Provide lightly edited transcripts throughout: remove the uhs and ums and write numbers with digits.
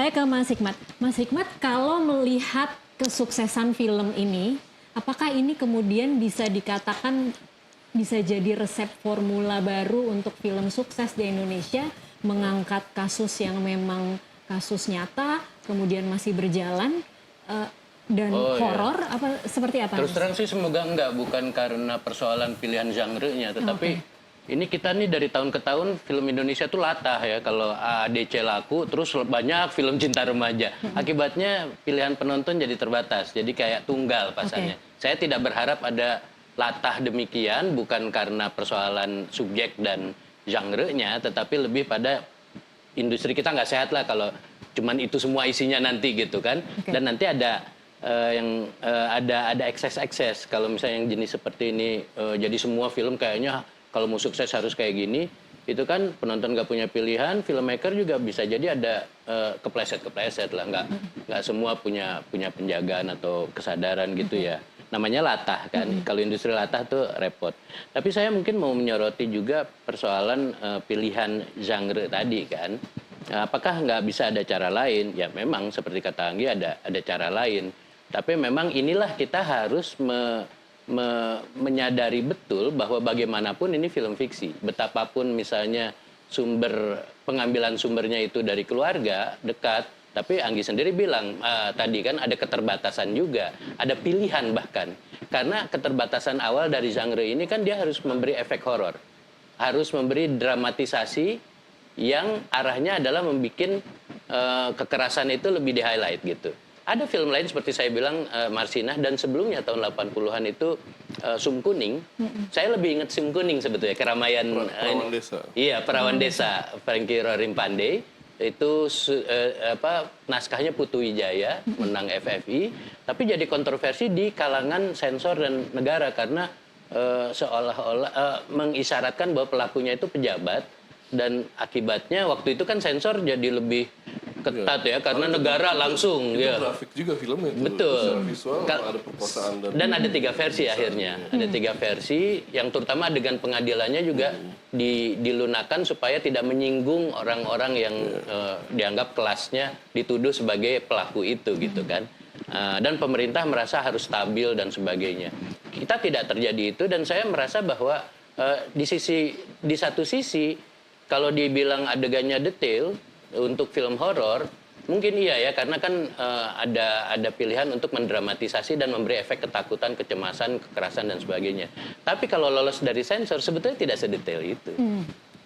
Saya ke Mas Hikmat. Mas Hikmat, kalau melihat kesuksesan film ini, apakah ini kemudian bisa dikatakan bisa jadi resep formula baru untuk film sukses di Indonesia, mengangkat kasus yang memang kasus nyata, kemudian masih berjalan, dan horor, apa seperti apa? Terus terang sih semoga enggak, bukan karena persoalan pilihan genre-nya, tetapi ini kita nih dari tahun ke tahun film Indonesia tuh latah ya. Kalau AADC laku, terus banyak film cinta remaja. Akibatnya pilihan penonton jadi terbatas, jadi kayak tunggal pasarnya. Saya tidak berharap ada latah demikian, bukan karena persoalan subjek dan genre-nya, tetapi lebih pada industri kita nggak sehat lah kalau cuman itu semua isinya nanti gitu kan. Dan nanti ada ada ekses-ekses. Kalau misalnya yang jenis seperti ini, jadi semua film kayaknya kalau mau sukses harus kayak gini, itu kan penonton nggak punya pilihan, filmmaker juga bisa jadi ada kepleset-kepleset lah, nggak semua punya penjagaan atau kesadaran gitu ya. Namanya latah kan, kalau industri latah tuh repot. Tapi saya mungkin mau menyoroti juga persoalan pilihan genre tadi kan. Apakah nggak bisa ada cara lain? Ya memang seperti kata Anggi ada cara lain. Tapi memang inilah kita harus menyadari betul bahwa bagaimanapun ini film fiksi. Betapapun misalnya pengambilan sumbernya itu dari keluarga dekat, tapi Anggi sendiri bilang tadi kan ada keterbatasan juga, ada pilihan bahkan. Karena keterbatasan awal dari genre ini kan dia harus memberi efek horor, harus memberi dramatisasi yang arahnya adalah membuat kekerasan itu lebih di-highlight gitu. Ada film lain seperti saya bilang Marsinah, dan sebelumnya tahun 80-an itu Sum Kuning. Saya lebih ingat Sum Kuning sebetulnya, keramaian Perawan Desa. Iya, Perawan Desa, Frankie Rorim Pandey. Itu naskahnya Putu Wijaya, menang FFI, tapi jadi kontroversi di kalangan sensor dan negara karena seolah-olah mengisyaratkan bahwa pelakunya itu pejabat, dan akibatnya waktu itu kan sensor jadi lebih ketat ya, karena negara langsung itu ya. grafik juga filmnya itu. Betul. Secara visual ada perkosaan Dan ada 3 versi akhirnya. Ada 3 versi yang terutama adegan pengadilannya juga dilunakan supaya tidak menyinggung orang-orang yang dianggap kelasnya dituduh sebagai pelaku itu gitu kan. Dan pemerintah merasa harus stabil dan sebagainya. Kita tidak terjadi itu, dan saya merasa bahwa di satu sisi kalau dibilang adegannya detail untuk film horor, mungkin iya ya, karena kan ada pilihan untuk mendramatisasi dan memberi efek ketakutan, kecemasan, kekerasan dan sebagainya. Tapi kalau lolos dari sensor sebetulnya tidak sedetail itu.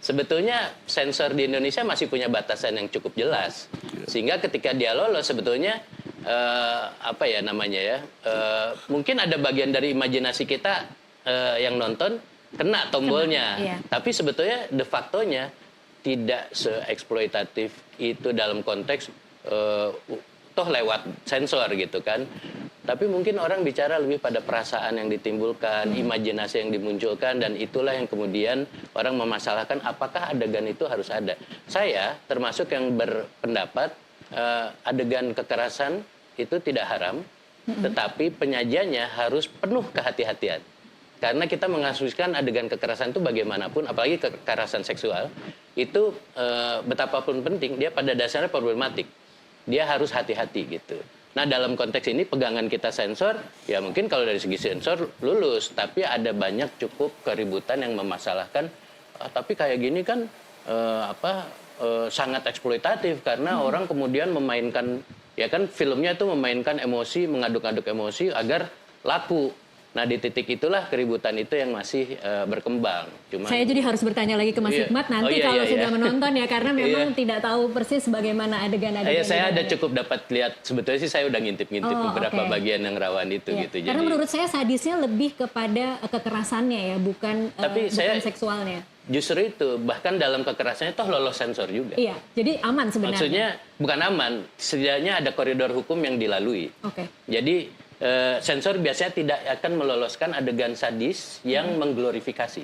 Sebetulnya sensor di Indonesia masih punya batasan yang cukup jelas, sehingga ketika dia lolos sebetulnya mungkin ada bagian dari imajinasi kita yang nonton kena tombolnya, tapi sebetulnya de factonya tidak seeksploitatif itu dalam konteks toh lewat sensor gitu kan. Tapi mungkin orang bicara lebih pada perasaan yang ditimbulkan, imajinasi yang dimunculkan, dan itulah yang kemudian orang memasalahkan apakah adegan itu harus ada. Saya termasuk yang berpendapat adegan kekerasan itu tidak haram, tetapi penyajiannya harus penuh kehati-hatian. Karena kita mengasumsikan adegan kekerasan itu bagaimanapun, apalagi kekerasan seksual, itu betapapun penting, dia pada dasarnya problematik. Dia harus hati-hati gitu. Nah dalam konteks ini pegangan kita sensor, ya mungkin kalau dari segi sensor lulus, tapi ada banyak cukup keributan yang memasalahkan, tapi kayak gini kan sangat eksploitatif, karena orang kemudian memainkan, ya kan filmnya itu memainkan emosi, mengaduk-aduk emosi agar laku. Nah di titik itulah keributan itu yang masih berkembang. Saya jadi harus bertanya lagi ke Mas Hikmat nanti kalau sudah menonton ya, karena memang tidak tahu persis bagaimana adegan-adegan. Saya ada cukup dapat lihat, sebetulnya sih saya udah ngintip-ngintip beberapa bagian yang rawan itu gitu. Karena menurut saya sadisnya lebih kepada kekerasannya ya, bukan seksualnya. Justru itu, bahkan dalam kekerasannya toh lolos sensor juga. Iya, jadi aman sebenarnya. Maksudnya bukan aman, setidaknya ada koridor hukum yang dilalui. Jadi sensor biasanya tidak akan meloloskan adegan sadis yang mengglorifikasi.